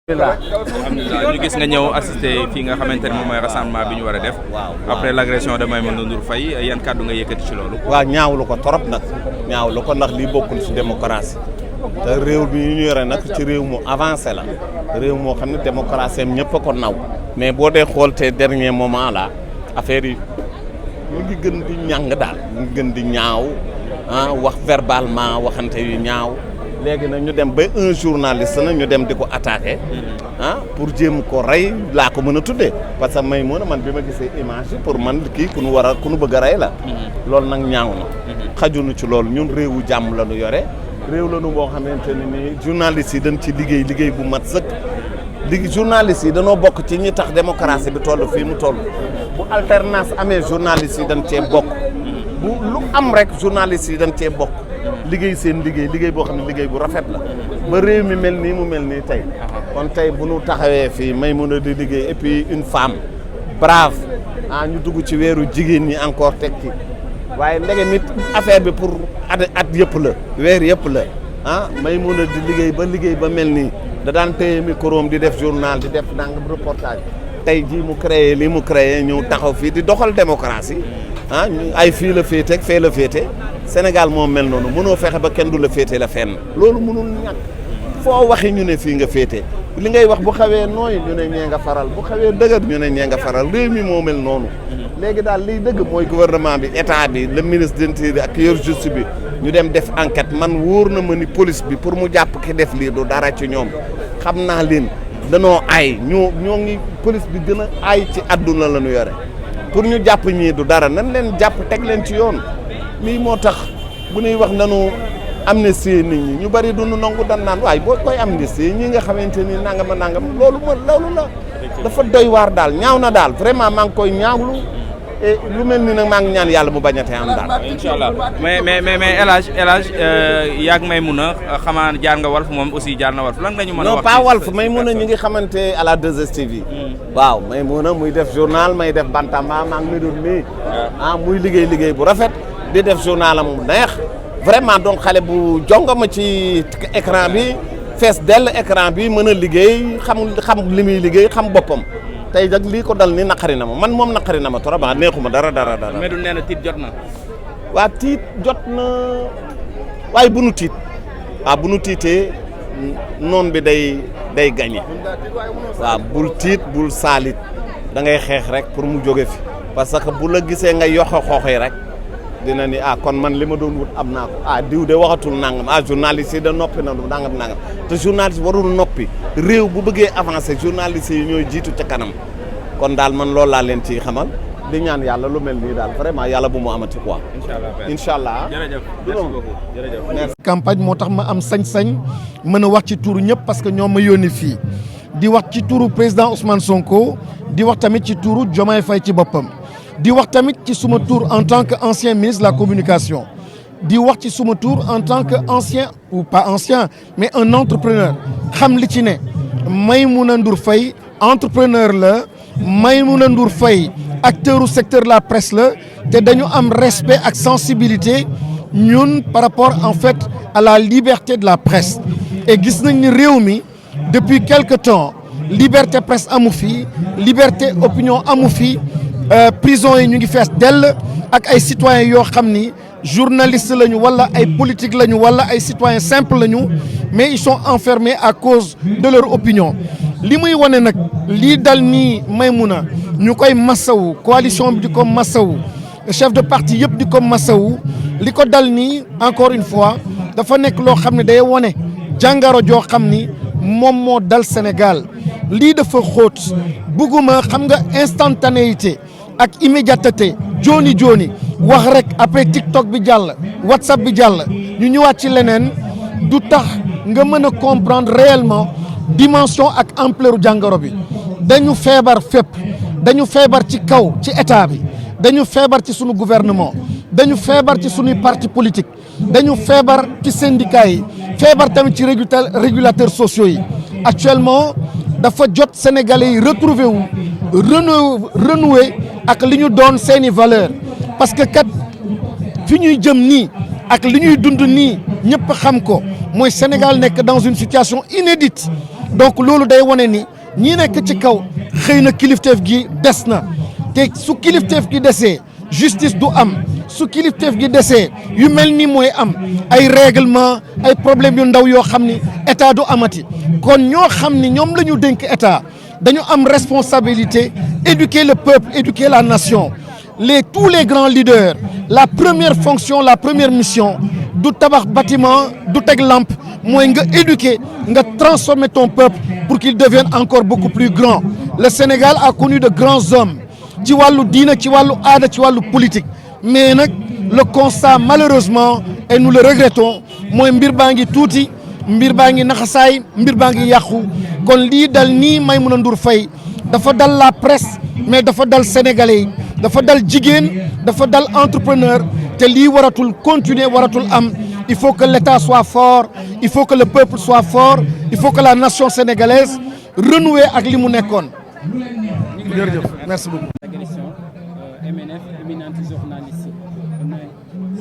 alhamdulilah ñu gis nga ñëw assister fii nga xamante ne moom mooy rassemblement bi ñu war a def. après l' agression de Maïmouna Ndour Faye yan kàddu nga yëkkati ci loolu. waaw ñaawlu ko trop nag ñaawlu ko ndax lii bokkul ci démocratie te réew bi ñu yore nag ci réew mu avancé la réew moo xam ne démocratie am ñëpp a ko naw. mais boo dee xool te dernier moment là affaire yi ñu ngi gën di ñàng daal ñu ngi gën di ñaaw wax verbalement waxante yu ñaaw. léegi nag ñu dem ba un journaliste na ñu dem di ko attaqué pour jéem ko rey laa ko mën a tuddee parce que Maïmouna man bi ma gisee image yi pour man kii ku nu bëgg a rey la loolu nag ñaaw na xajunu ci loolu ñun réewu jàmm la ñu yore réew la nu boo xamante ne ni journalistes yi dañ ci liggéey bu mat sëkk journalistes yi danoo bokk ci ñi tax démocratie bi toll fii mu toll bu alternance amee journalistes yi dañ cee bokk bu lu am rek journalistes yi dañ cee bokk liggéey seen liggéey boo xam ne liggéey bu rafet la ba réew mi mel nii mu mel nii tey kon tey bu ñu taxawee fii Maïmouna di liggéey et puis une femme brave ñu dugg ci weeru jigéen ñi encore teg ci waaye ndege mit affaire bi pour at yëpp la weer yëpp la Maïmouna di liggéey ba mel nii da daan téye micro di def journal di def nangam reportage tey jii mu créé lii mu créé ñëw taxaw fii di doxal démocratie ay fii la féete ak fee la féete Sénégal moo mel noonu mënoo fexe ba kenn du la féete la fenn loolu mënul ñàkk foo waxi ñu ne fii nga féete li ngay wax bu xawee nooy ñu ne ñee nga faral bu xawee dëgër ñu ne ñee nga faral réew mi moo mel noonu léegi daal liy dëgg mooy gouvernement bi état bi le ministre de l'Intérieur ak yor justice bi ñu dem def enquête man wóor na ma ni police bi pour mu jàpp ki def lii du dara ci ñoom xam naa leen danoo aay ñoo ngi police bi gën a aay ci àdduna la ñu yore pour ñu jàpp ñii du dara nan leen jàpp teg leen ci yoon lii moo tax bu ñuy wax nanu amnistie nit ñi ñu bari duñu nangu dan naan waaye boo koy amnistie ñi nga xamante ni nangam loolu la dafa doy waar daal ñaaw na daal vraiment maa ngi koy ñaawlu et lu mel ni nag maa ngi ñaan yàlla mu bañatee am daal. incha allah mais El Hadj yaag Maïmouna xamaa jaar nga Walf moom aussi jaar na Walf lan nga ñu mën a wax. non pas Walf Maïmouna ñu ngi xamante à la 2STV. waaw Maïmouna muy def journal may def Bantamba maa ngi doon nii. muy liggéey bu rafet. di def journal am neex vraiment donc xale bu jongama ci écran bi fees dell écran bi mën a liggéey xam li muy liggéey xam boppam tey nag lii ko dal ni naqari na ma man moom naqari na ma trop neexuma dara. mais du nee na tiit jot na. waa tiit jot na waaye bu nu tiit bu nu tiitee noon bi day gagné waaw bul tiit bul saalit da ngay xeex rek pour mu jóge fi parce que bu la gisee nga yoxe xooxee rek dina ni kon man li ma doon wut am naa ko diw de waxatul nangam journaliste yi da noppi na nangam te journaliste warul noppi réew bu bëggee avancer journaliste yi ñooy jiitu ca kanam kon daal man loolu laa leen ciy xamal di ñaan yàlla lu mel nii daal vraiment yàlla bu mu amati quoi. incha allah jërëjëf merci beaucoup jërëjëf. campagne moo tax ma am sañ-sañ mën a wax ci turu ñëpp parce que ñoom ma yónni fii di wax ci turu président Ousmane Sonko di wax tamit ci turu Diomaye Faye ci boppam. di wax tamit ci suma tour en tant que ancien ministre de la communication di wax ci suma tour en tant que ancien ou pas ancien mais un entrepreneur xam li ci ne Maïmouna Ndour Faye entrepreneur la Maïmouna Ndour Faye acteur u secteur de la presse la te dañu am respect ak sensibilité ñun par rapport en fait à la liberté de la presse et gis nañ ni réew mi depuis quelque temps liberté presse amu fi liberté opinion amu fi prison yi ñu ngi fees dell ak ay citoyens yoo xam ni journalistes lañu wala ay politique lañu wala ay citoyens simples lañu mais ils sont enfermés à cause de leur opinion. li muy wane nag lii dal nii Maïmouna ñu koy massawu coalition bi di ko massawu chef de parti yëpp di ko massawu li ko dal nii encore une fois dafa nekk loo xam ne day wane jàngaro joo xam ni moom moo dal Sénégal lii dafa xóot bugguma xam nga instantanéité ak immédiateté jooni wax rek après TikTok bi jàll WhatsApp bi jàll ñu ñëwaat ci leneen du tax nga mën a comprendre réellement dimension ak ampleur jàngoro bi dañu feebar fépp dañu feebar ci kaw ci état bi dañu feebar ci sunu gouvernement dañu feebar ci sunuy parti politique dañu feebar ci syndicats yi feebar tamit ci régulateurs sociaux yi actuellement dafa jot sénégalais yi retrouver wu renouer ak li ñu doon seeni valeur parce que kat fi ñuy jëm nii ak li ñuy dund nii ñëpp xam ko mooy Sénégal nekk dans une situation inédite donc loolu day wane ni ñi nekk ci kaw xëy na kilifteef gi des na te su kilifteef gi desee justice du am su kilifteef gi desee yu mel ni mooy am ay règlement ay problèmes yu ndaw yoo xam ni état du amati kon ñoo xam ni ñoom la ñu dénk état dañu am responsabilité éduquer le peuple éduquer la nation tous les grands leaders la première fonction la première mission du tabax bâtiment du teg lampe mooy nga éduquer nga transformer ton peuple pour qu'il devienne encore beaucoup plus grand le Sénégal a connu de grands hommes ci wàllu diina ci wàllu aada ci wàllu politique mais nag le constat malheureusement et nous le regrettons mooy mbir baa ngi tuuti mbir baa ngi naxasaay mbir baa ngi yàqu kon lii dal nii Maïmouna Ndour Faye dafa dal la presse mais dafa dal sénégalais yi dafa dal jigéen dafa dal entrepreneur te lii waratul continuer waratul am il faut que l'État soit fort il faut que le peuple soit fort il faut que la nation sénégalaise renouer ak li mu nekkoon. jërëjëf merci beaucoup. MNF, éminente journaliste.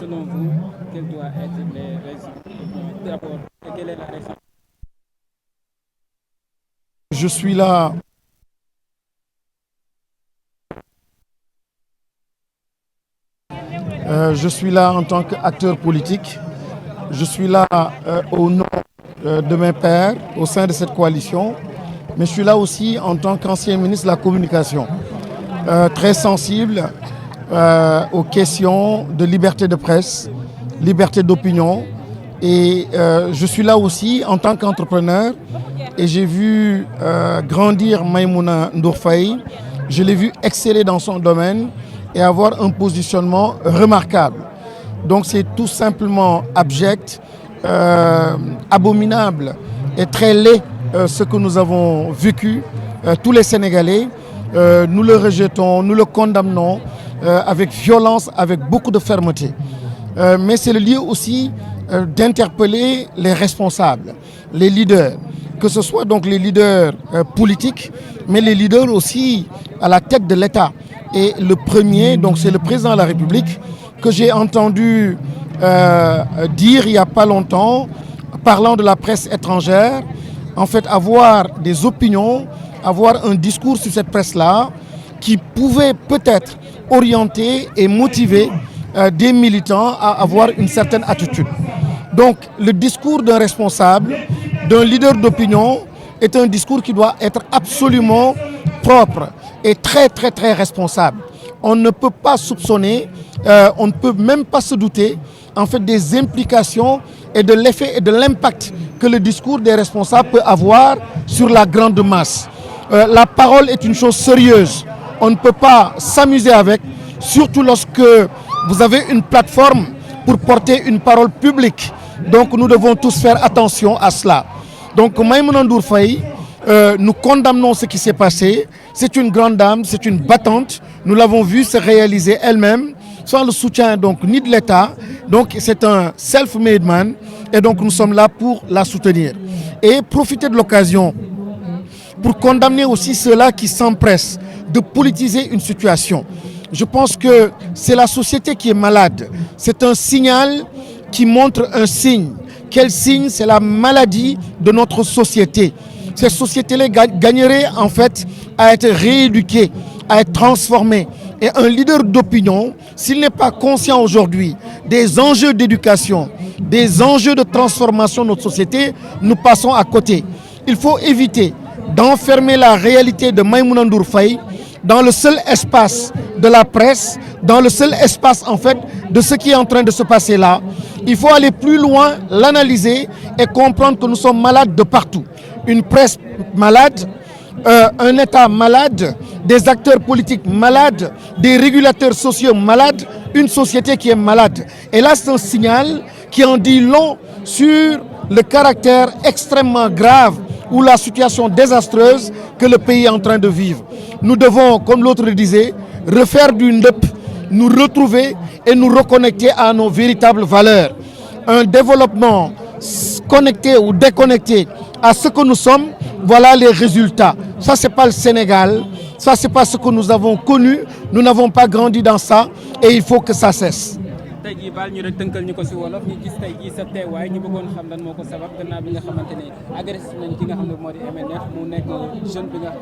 Selon vous, quelles doivent être les raisons? D'abord, quelle est la raison? Je suis là. Je suis là en tant qu'acteur politique. Je suis là au nom de mes pairs au sein de cette coalition. Mais je suis là aussi en tant qu'ancien ministre de la Communication. Très sensible aux questions de liberté de presse, liberté d'opinion. Et je suis là aussi en tant qu'entrepreneur. Et j'ai vu grandir Maïmouna Ndour Faye. Je l'ai vu exceller dans son domaine et avoir un positionnement remarquable. Donc c'est tout simplement abject, abominable et très laid ce que nous avons vécu, tous les Sénégalais. Nous le rejetons, nous le condamnons avec violence, avec beaucoup de fermeté. Mais c'est le lieu aussi d'interpeller les responsables, les leaders, que ce soit donc les leaders politiques, mais les leaders aussi à la tête de l'État. Et le premier, donc c'est le président de la République, que j'ai entendu dire il n'y a pas longtemps, parlant de la presse étrangère, en fait avoir des opinions, avoir un discours sur cette presse-là qui pouvait peut-être orienter et motiver des militants à avoir une certaine attitude. Donc le discours d'un responsable, d'un leader d'opinion est un discours qui doit être absolument propre et très très très responsable. On ne peut pas soupçonner, on ne peut même pas se douter en fait des implications et de l'effet et de l'impact que le discours des responsables peut avoir sur la grande masse. La parole est une chose sérieuse. On ne peut pas s'amuser avec, surtout lorsque vous avez une plateforme pour porter une parole publique. Donc nous devons tous faire attention à cela. Donc Maïmouna Ndour Faye, nous condamnons ce qui s'est passé. C'est une grande dame, c'est une battante. Nous l'avons vu se réaliser elle-même, sans le soutien donc ni de l'État. Donc c'est un self-made man et donc nous sommes là pour la soutenir. Et profiter de l'occasion pour condamner aussi ceux-là qui s'empressent de politiser une situation. Je pense que c'est la société qui est malade. C'est un signal qui montre un signe. Quel signe? C'est la maladie de notre société. Ces sociétés-là gagneraient en fait à être rééduquées, à être transformées. Et un leader d'opinion, s'il n'est pas conscient aujourd'hui des enjeux d'éducation, des enjeux de transformation de notre société, nous passons à côté. Il faut éviter d'enfermer la réalité de Maïmouna Ndour Faye dans le seul espace de la presse, dans le seul espace en fait de ce qui est en train de se passer là. Il faut aller plus loin, l'analyser et comprendre que nous sommes malades de partout. Une presse malade, un État malade, des acteurs politiques malades, des régulateurs sociaux malades, une société qui est malade. Et là, c'est un signal qui en dit long sur le caractère extrêmement grave ou la situation désastreuse que le pays est en train de vivre. Nous devons, comme l'autre le disait, refaire du ndep, nous retrouver et nous reconnecter à nos véritables valeurs. Un développement connecté ou déconnecté à ce que nous sommes, voilà les résultats. Ça, c'est pas le Sénégal, ça, c'est pas ce que nous avons connu, nous n'avons pas grandi dans ça et il faut que ça cesse. tey jii baal ñu rek tënkal ñu ko si wolof ñu gis tey jii sa teewaay ñu bëggoon xam lan moo ko sabab gannaaw bi nga xamante ni agressé nañ ki nga xam ne moo di MNF mu nekk jeune bi nga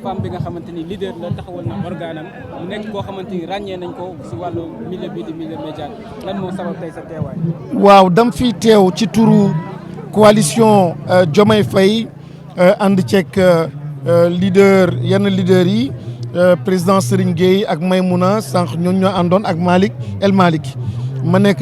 femme bi nga xamante ni leader la taxawal na organam mu nekk koo xamante ni ràññee nañ ko si wàllu milieu bi di milieu média lan moo sabab tey sa teewaay. waaw dam fi teew ci turu coalition Diomaye Faye ànd ceeg leader yenn leader yi président Serigne Gueye ak Maymouna sànq ñooñu ñoo àndoon ak Malick El Malick ma nekk